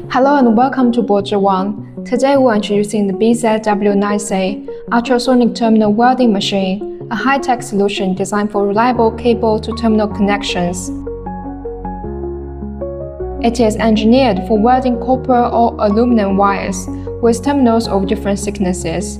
Hello and welcome to BOZWANG. Today we're introducing the BZW-9C Ultrasonic Terminal Welding Machine, a high-tech solution designed for reliable cable-to-terminal connections. It is engineered for welding copper or aluminum wires with terminals of different thicknesses.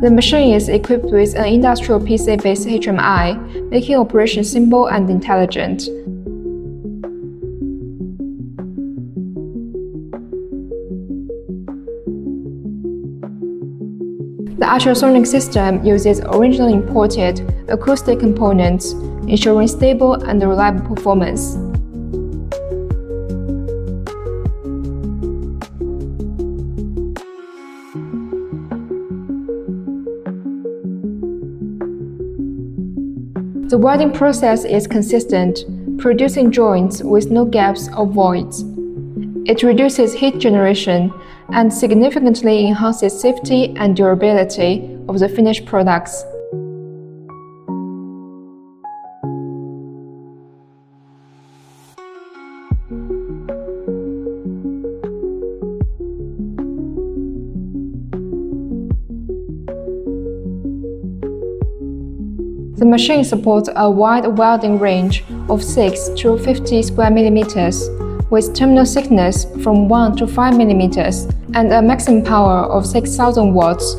The machine is equipped with an industrial PC-based HMI, making operation simple and intelligent. The ultrasonic system uses originally imported acoustic components, ensuring stable and reliable performance. The welding process is consistent, producing joints with no gaps or voids. It reduces heat generation and significantly enhances safety and durability of the finished products. The machine supports a wide welding range of 6 to 50 square millimeters, with terminal thickness from 1 to 5 millimeters and a maximum power of 6,000 watts.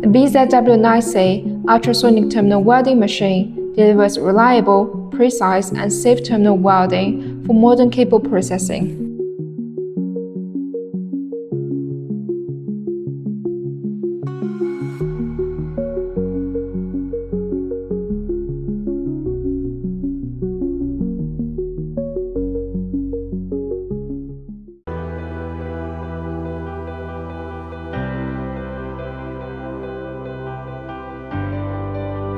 The BZW-9C Ultrasonic Terminal Welding Machine delivers reliable, precise, and safe terminal welding for modern cable processing.